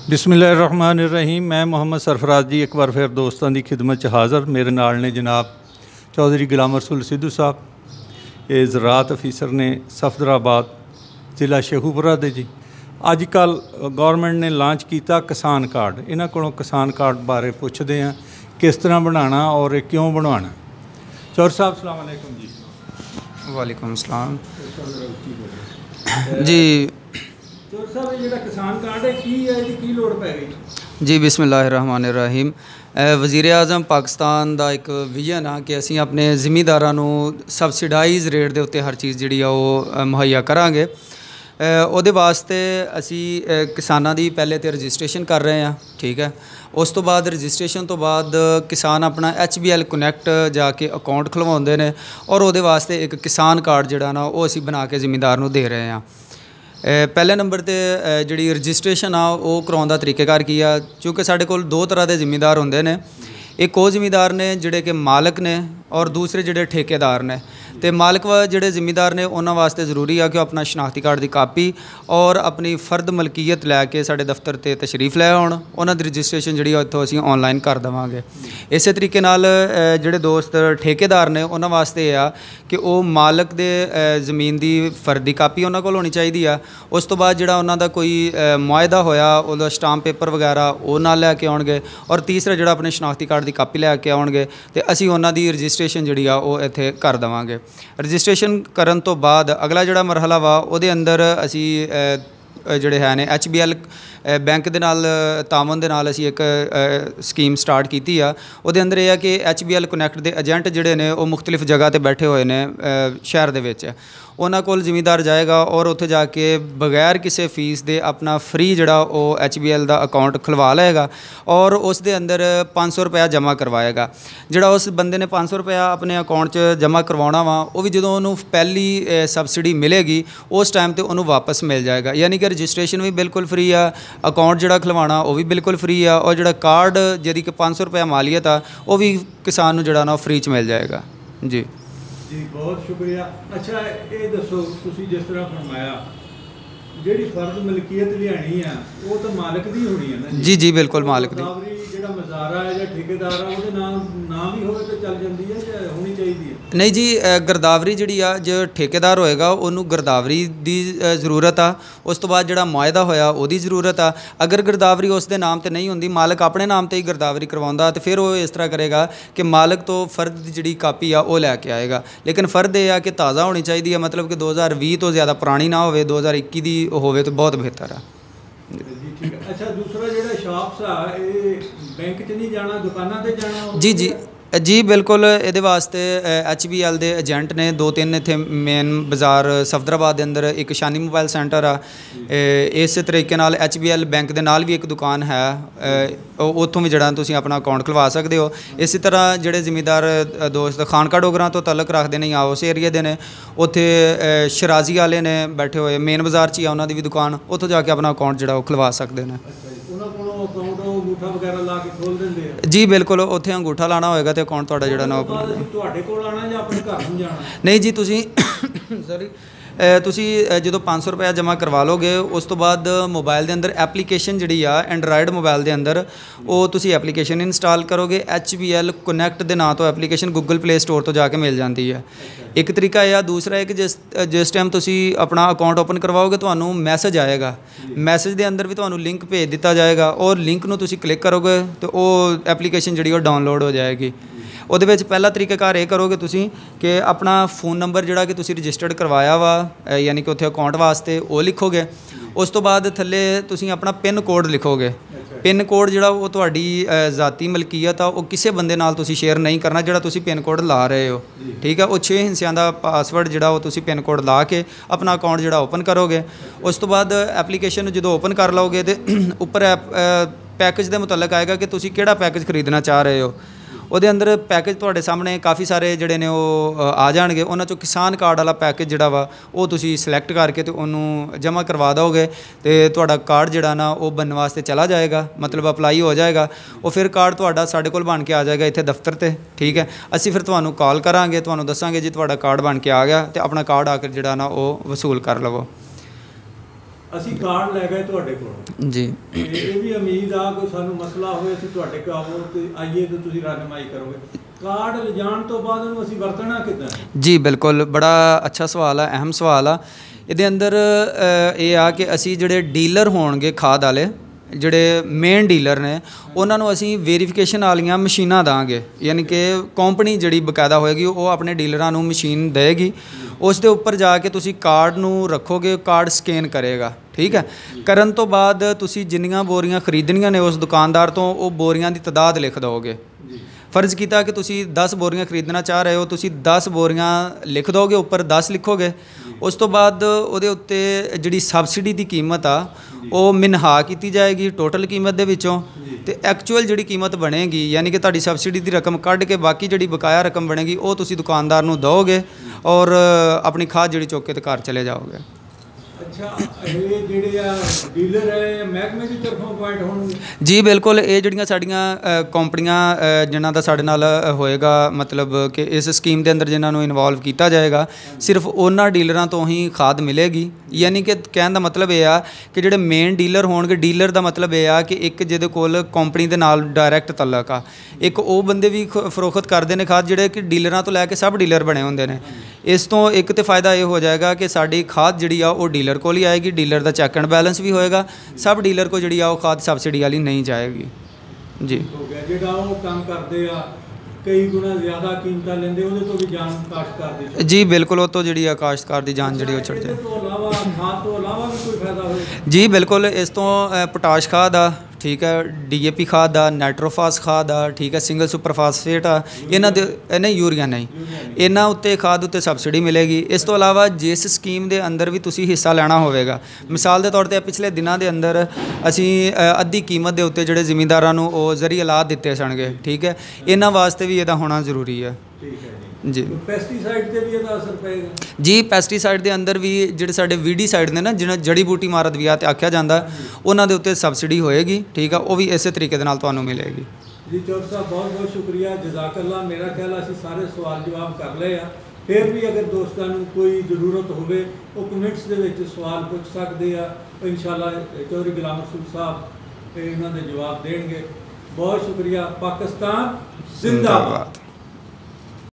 बिस्मिल्लाहिर्रहमानिर्रहीम। मैं मोहम्मद सरफराज जी एक बार फिर दोस्तों की खिदमत हाज़र। मेरे नाल ने जनाब चौधरी गुलाम रसूल सिद्धू साहब, ये ज़राअत अफीसर ने सफदराबाद ज़िला शेखुपुरा दे जी। अजकल गौरमेंट ने लॉन्च किया किसान कार्ड। इन्हों को किसान कार्ड बारे पुछते हैं किस तरह बनाना और क्यों बनवाना। चौर साहब अस्सलाम वालेकुम जी। वालेकुम अस्सलाम जी। चौर साहब ये जो किसान कार्ड है की लोड़ पै गई जी बिस्मिल्लाहिर्रहमानिर्रहीम। वज़ीर आज़म पाकिस्तान का एक विजन आ कि असी अपने जिमीदारां नूं सबसिडाइज़ रेट के उत्ते हर चीज़ जिहड़ी आ वो मुहैया करांगे। ਉਹਦੇ ਵਾਸਤੇ ਅਸੀਂ ਕਿਸਾਨਾਂ ਦੀ ਪਹਿਲੇ ਤੇ ਰਜਿਸਟ੍ਰੇਸ਼ਨ ਕਰ ਰਹੇ ਹਾਂ, ਠੀਕ ਹੈ। ਉਸ ਤੋਂ ਬਾਅਦ ਰਜਿਸਟ੍ਰੇਸ਼ਨ ਤੋਂ ਬਾਅਦ ਕਿਸਾਨ ਆਪਣਾ HBL ਕਨੈਕਟ ਜਾ ਕੇ ਅਕਾਊਂਟ ਖੁਲਵਾਉਂਦੇ ਨੇ ਔਰ ਉਹਦੇ ਵਾਸਤੇ ਇੱਕ ਕਿਸਾਨ ਕਾਰਡ ਜਿਹੜਾ ਨਾ ਉਹ ਅਸੀਂ ਬਣਾ ਕੇ ਜ਼ਿਮੀਂਦਾਰ ਨੂੰ ਦੇ ਰਹੇ ਹਾਂ। ਪਹਿਲੇ ਨੰਬਰ 'ਤੇ ਜਿਹੜੀ ਰਜਿਸਟ੍ਰੇਸ਼ਨ ਆ ਉਹ ਕਰਾਉਣ ਦਾ ਤਰੀਕੇਕਾਰ ਕੀ ਆ, ਕਿਉਂਕਿ ਸਾਡੇ ਕੋਲ ਦੋ ਤਰ੍ਹਾਂ ਦੇ ਜ਼ਿਮੀਂਦਾਰ ਹੁੰਦੇ ਨੇ। ਇੱਕ ਉਹ ਜ਼ਿਮੀਂਦਾਰ ਨੇ ਜਿਹੜੇ ਕਿ ਮਾਲਕ ਨੇ ਔਰ ਦੂਸਰੇ ਜਿਹੜੇ ਠੇਕੇਦਾਰ ਨੇ। तो मालिक व जोड़े जिमीदार ने उन्होंने वास्ते जरूरी है कि अपना शनाख्ती कार्ड की कापी और अपनी फर्द मलकीयत लैके साढ़े दफ्तर से तशरीफ लै आउण। उन्होंने रजिस्ट्रेशन जी इतों असीं ऑनलाइन कर देवांगे। इस तरीके नाल जोड़े दोस्त ठेकेदार ने उन्होंने वास्ते आ कि वो मालिक दे ज़मीन की फर्द की कापी उन्होंने कोल होनी चाहिए। उस तो बाद जिहड़ा उन्हों दा कोई मुआहदा होया उहदा स्टांप पेपर वगैरह वो नाल लैके आउणगे और तीसरा जिहड़ा अपने शनाख्ती कार्ड की कापी लैके आउणगे ते असीं उन्हां दी रजिस्ट्रेशन जिहड़ी आ वो इत्थे कर देवांगे। रजिस्ट्रेशन करन तो बाद अगला जिहड़ा मरहला वा उहदे अंदर असी जिहड़े है ने HBL बैंक दे नाल तामन दे नाल असी एक स्कीम स्टार्ट की आ। उहदे अंदर यह है कि HBL कनैक्ट दे एजेंट जिहड़े ने वो मुख्तलिफ जगह ते बैठे हुए ने शहर दे विच। उन्हां कोल जिमीदार जाएगा और उत्थे जाके बगैर किसी फीस दे अपना फ्री जिहड़ा वो HBL दा अकाउंट खुलवा लेगा और उस दे अंदर 500 रुपया जमा करवाएगा। जिहड़ा उस बंदे ने 500 रुपया अपने अकाउंट च जमा करवाउणा वा वो भी जदों उहनूं पहली सबसिडी मिलेगी उस टाइम ते उहनूं वापस मिल जाएगा। यानी कि रजिस्ट्रेशन भी बिल्कुल फ्री आ, अकाउंट जिहड़ा खुलवाना वो भी बिल्कुल फ्री आ और जिहड़ा कार्ड जिहदी कि 500 रुपया मालियत आ वो भी किसान नूं जिहड़ा ना फ्री च मिल जाएगा जी। जी बहुत शुक्रिया। अच्छा ये दसो तुसी जिस तरह फरमाया जिहड़ी फर्द मलकीयत लियानी है वो तो मालिक दी होनी है ना? जी जी बिल्कुल मालिक दी। जिहड़ा मज़ारा है या ठेकेदार है ਉਹਦੇ नाम भी होवे तो चल जाती है या होनी चाहिए? नहीं जी, गिरदावरी जिहड़ी आ जो ठेकेदार होएगा उन्होंने गिरदावरी की जरूरत आ। उस तो बाद जिहड़ा मुआहदा होया उसकी जरूरत आ। अगर गिरदावरी उसके नाम पर नहीं होंदी, मालिक अपने नाम पर ही गिरदावरी करवाउंदा तो फिर वो इस तरह करेगा कि मालिक तो फर्द की जिहड़ी कापी आ वो लैके आएगा। लेकिन फर्द यह आ कि ताज़ा होनी चाहिए है, मतलब कि 2020 तो ज़्यादा पुरानी ना हो, 2021 की होवे तो बहुत बेहतर है। अच्छा दूसरा जिहड़ा शॉप्स आ बैंक च नहीं जाना, दुकानां ते जाना? जी जी जी बिल्कुल। ये वास्ते HBL दे एजेंट ने 2-3 इत्थे मेन बाज़ार सफदराबाद के अंदर एक शानी मोबाइल सेंटर आ। इस तरीके नाल HBL बैंक के नाल भी एक दुकान है, उत्थों भी जड़ा तुसीं अपना अकाउंट खुलवा सकते हो। इस तरह जिहड़े जिमीदार दोस्त खानका डोगरा तो तलक रखते नहीं आ उस एरिए के ने, उत्थे शराजी वाले ने बैठे हुए मेन बाज़ार च ही आ उन्हों की भी दुकान, उत्थों जाके अपना अकाउंट जिहड़ा खुलवा सकते हैं। जी बिल्कुल, उत्थे अंगूठा लाना होएगा तो अकाउंट तुहाडा जिहड़ा ना ओपन नहीं जी। तुसीं सॉरी तुसी जो 500 रुपया जमा करवा लोगे उस तो बाद मोबाइल के अंदर एप्लीकेशन जी एंड्राइड मोबाइल के अंदर वो तुसी एप्लीकेशन इंस्टॉल करोगे। HBL कनैक्ट के नाम तो एप्लीकेशन गूगल प्ले स्टोर तो जाके मिल जाती है। एक तरीका यह, दूसरा है कि जिस टाइम तुसी अपना अकाउंट ओपन करवाओगे तो मैसेज आएगा, मैसेज के अंदर भी तो लिंक भेज दिता जाएगा और लिंक नूं तुसी क्लिक करोगे तो वो एप्लीकेशन जी डाउनलोड हो जाएगी। ਉਹਦੇ ਵਿੱਚ ਪਹਿਲਾ ਤਰੀਕਾਕਾਰ ਇਹ ਕਰੋਗੇ ਤੁਸੀਂ कि अपना फ़ोन नंबर ਜਿਹੜਾ कि ਤੁਸੀਂ रजिस्टर्ड करवाया वा यानी कि ਉੱਥੇ अकाउंट वास्ते वो लिखोगे। उस तो बाद थल्ले ਤੁਸੀਂ अपना पिन कोड लिखोगे। पिन कोड ਜਿਹੜਾ ਉਹ ਤੁਹਾਡੀ ਜ਼ਾਤੀ ਮਲਕੀਅਤ ਆ ਉਹ ਕਿਸੇ ਬੰਦੇ ਨਾਲ ਤੁਸੀਂ ਸ਼ੇਅਰ ਨਹੀਂ ਕਰਨਾ ਜਿਹੜਾ ਤੁਸੀਂ पिन कोड ਲਾ ਰਹੇ ਹੋ, ठीक है। ਉਹ 6 ਹਿੱਸਿਆਂ ਦਾ ਪਾਸਵਰਡ ਜਿਹੜਾ ਉਹ ਤੁਸੀਂ पिन कोड ਲਾ ਕੇ अपना अकाउंट ਜਿਹੜਾ ओपन करोगे। उस तो बाद एप्लीकेशन ਨੂੰ ਜਦੋਂ ओपन कर ਲਓਗੇ तो ਉੱਪਰ पैकेज के मुतलक आएगा कि ਤੁਸੀਂ ਕਿਹੜਾ पैकेज खरीदना चाह रहे हो। ਉਹਦੇ अंदर पैकेज ਤੁਹਾਡੇ ਸਾਹਮਣੇ ਕਾफ़ी सारे ਜਿਹੜੇ ਨੇ ਉਹ ਆ ਜਾਣਗੇ। ਉਹਨਾਂ ਚੋਂ किसान कार्ड वाला पैकेज ਜਿਹੜਾ ਵਾ ਉਹ ਤੁਸੀਂ ਸਿਲੈਕਟ ਕਰਕੇ ਤੇ ਉਹਨੂੰ ਜਮ੍ਹਾਂ ਕਰਵਾ ਦੋਗੇ ਤੇ ਤੁਹਾਡਾ कार्ड ਜਿਹੜਾ ਨਾ ਉਹ ਬਣਨ ਵਾਸਤੇ ਚਲਾ ਜਾਏਗਾ, मतलब ਅਪਲਾਈ ਹੋ ਜਾਏਗਾ। ਉਹ ਫਿਰ कार्ड ਤੁਹਾਡਾ ਸਾਡੇ ਕੋਲ ਬਣ ਕੇ ਆ ਜਾਏਗਾ ਇੱਥੇ ਦਫ਼ਤਰ ਤੇ, ਠੀਕ ਹੈ। ਅਸੀਂ ਫਿਰ ਤੁਹਾਨੂੰ ਕਾਲ ਕਰਾਂਗੇ, ਤੁਹਾਨੂੰ ਦੱਸਾਂਗੇ ਜੀ ਤੁਹਾਡਾ कार्ड ਬਣ ਕੇ ਆ ਗਿਆ ਤੇ ਆਪਣਾ कार्ड ਆ ਕੇ ਜਿਹੜਾ ਨਾ ਉਹ ਵਸੂਲ ਕਰ ਲਵੋ। ਅਸੀਂ ਕਾਰਡ ਲੈ ਗਏ ਤੁਹਾਡੇ ਕੋਲੋਂ ਜੀ। ਤੇ ਇਹ ਵੀ ਉਮੀਦ ਆ ਕੋਈ ਸਾਨੂੰ ਮਸਲਾ ਹੋਵੇ ਅਸੀਂ ਤੁਹਾਡੇ ਕੋਲ ਆਵੋ ਤੇ ਆਈਏ ਤੇ ਤੁਸੀਂ ਰਹਿਨੁਮਾਈ ਕਰੋਗੇ। ਕਾਰਡ ਲਿਜਾਣ ਤੋਂ ਬਾਅਦ ਉਹਨੂੰ ਅਸੀਂ ਵਰਤਣਾ ਕਿੱਦਾਂ? ਜੀ ਬਿਲਕੁਲ, ਬੜਾ ਅੱਛਾ ਸਵਾਲ ਆ, ਅਹਿਮ ਸਵਾਲ ਆ। ਇਹਦੇ ਅੰਦਰ ਇਹ ਆ ਕਿ ਅਸੀਂ ਜਿਹੜੇ ਡੀਲਰ ਹੋਣਗੇ ਖਾਦ ਵਾਲੇ, ਜਿਹੜੇ ਮੇਨ ਡੀਲਰ ਨੇ, ਉਹਨਾਂ ਨੂੰ ਅਸੀਂ ਵੇਰੀਫਿਕੇਸ਼ਨ ਵਾਲੀਆਂ ਮਸ਼ੀਨਾਂ ਦਾਂਗੇ। ਯਾਨੀ ਕਿ ਕੰਪਨੀ ਜਿਹੜੀ ਬਕਾਇਦਾ ਹੋਏਗੀ ਉਹ ਆਪਣੇ ਡੀਲਰਾਂ ਨੂੰ ਮਸ਼ੀਨ ਦੇਗੀ। ਉਸ ਦੇ ਉੱਪਰ ਜਾ ਕੇ ਤੁਸੀਂ ਕਾਰਡ ਨੂੰ ਰੱਖੋਗੇ, ਕਾਰਡ ਸਕੈਨ ਕਰੇਗਾ। ਠੀਕ ਹੈ। ਕਰਨ ਤੋਂ ਬਾਅਦ ਤੁਸੀਂ ਜਿੰਨੀਆਂ ਬੋਰੀਆਂ ਖਰੀਦਣੀਆਂ ਨੇ ਉਸ ਦੁਕਾਨਦਾਰ ਤੋਂ, ਉਹ ਬੋਰੀਆਂ ਦੀ ਤਾਦਾਦ ਲਿਖ ਦਿਓਗੇ। फ़र्ज़ किया कि तुसी 10 बोरियां खरीदना चाह रहे हो, तुसी 10 बोरियां लिख दोगे, उपर 10 लिखोगे। उस तो बाद उहदे उत्ते जिहड़ी सबसिडी की कीमत आ वो मिनहा की जाएगी टोटल कीमत दे विचों, ते एक्चुअल जिहड़ी कीमत बनेगी यानी कि तुहाडी सबसिडी की रकम कढ़ के बाकी जिहड़ी बकाया रकम बनेगी वो तुसी दुकानदार नूं दोगे और अपनी खाद जिहड़ी चुक के ते घर चले जाओगे। अच्छा, ये ਜਿਹੜੇ ਆ ਡੀਲਰ ਹੈ ਮਹਿਕਮੇ ਦੀ ਤਰਫੋਂ ਪੁਆਇੰਟ ਹੋਣਗੇ? ਜੀ ਬਿਲਕੁਲ, ਇਹ ਜਿਹੜੀਆਂ ਸਾਡੀਆਂ ਕੰਪਨੀਆਂ ਜਿਨ੍ਹਾਂ ਦਾ ਸਾਡੇ ਨਾਲ ਹੋਏਗਾ, ਮਤਲਬ ਕਿ ਇਸ ਸਕੀਮ ਦੇ ਅੰਦਰ ਜਿਨ੍ਹਾਂ ਨੂੰ ਇਨਵੋਲਵ ਕੀਤਾ ਜਾਏਗਾ, ਸਿਰਫ ਉਹਨਾਂ ਡੀਲਰਾਂ ਤੋਂ ਹੀ ਖਾਦ ਮਿਲੇਗੀ। ਯਾਨੀ ਕਿ ਕਹਿਣ ਦਾ ਮਤਲਬ ਇਹ ਆ ਕਿ ਜਿਹੜੇ ਮੇਨ ਡੀਲਰ ਹੋਣਗੇ, ਡੀਲਰ ਦਾ ਮਤਲਬ ਇਹ ਆ ਕਿ ਇੱਕ ਜਿਹਦੇ ਕੋਲ ਕੰਪਨੀ ਦੇ ਨਾਲ ਡਾਇਰੈਕਟ ਤਲਕ ਆ, ਇੱਕ ਉਹ ਬੰਦੇ ਵੀ ਫਰੋਖਤ ਕਰਦੇ ਨੇ ਖਾਦ ਜਿਹੜੇ ਕਿ ਡੀਲਰਾਂ ਤੋਂ ਲੈ ਕੇ ਸਬ ਡੀਲਰ ਬਣੇ ਹੁੰਦੇ ਨੇ। ਇਸ ਤੋਂ ਇੱਕ ਤਾਂ ਫਾਇਦਾ ਇਹ ਹੋ ਜਾਏਗਾ ਕਿ ਸਾਡੀ ਖਾਦ ਜਿਹੜੀ ਆ ਉਹ ਡੀਲਰ ਕੋਲ ਹੀ ਆएगी, डीलर का चैक एंड बैलेंस भी होएगा, सब डीलर को जी खाद सबसिडी वाली नहीं जाएगी। जी हो गया जेड़ा वो काम करते आ कई गुना ज़्यादा कीमत लेंदे ओहदे तो भी जान काश्तकार दी? जी बिल्कुल, वो तो जी काश्तकार की जान जी चढ़ जाए। खाद तो अलावा भी कोई फायदा हो? जी बिल्कुल, इस तो पोटाश खाद आ, ठीक है, DAP खाद आ, नाइट्रोफास खाद आ, ठीक है, सिंगल सुपर फास्फेट आ, इन्हां दे नहीं यूरिया नहीं, इन्हां उत्ते खाद उत्ते सबसिडी मिलेगी। इस तो अलावा जिस स्कीम के अंदर भी तुसी हिस्सा लेना होवेगा, मिसाल के तौर पर पिछले दिनों के अंदर असी अद्धी कीमत के उत्ते जिहड़े जिमींदारां नूं ओ जरी अलाट दिते सनगे, ठीक है, इन्हां वास्ते भी इहदा होना जरूरी है। जी पेस्टिसाइड ते भी इहदा असर पेगा? जी पेस्टिसाइड के अंदर भी जिहड़े साडे वीडीसाइड ने ना, जिन्हें जड़ी बूटी मारत भी आ आख्या जाता, उन्हां दे उत्ते सबसिडी होएगी। ठीक है, वो भी इस तरीके दे नाल तुहानूं मिलेगी। जी चौधरी साहब बहुत बहुत शुक्रिया, जज़ाकल्लाह। मेरा ख्याल असीं सारे सवाल जवाब कर लए आ। फिर भी अगर दोस्तों को कोई जरूरत होवे वो कमेंट्स दे विच सवाल पूछ सकते हैं, इंशाअल्लाह चौधरी गुलाम रसूल साहब इन्हां दे जवाब देंगे। बहुत शुक्रिया। पाकिस्तान जिंदाबाद।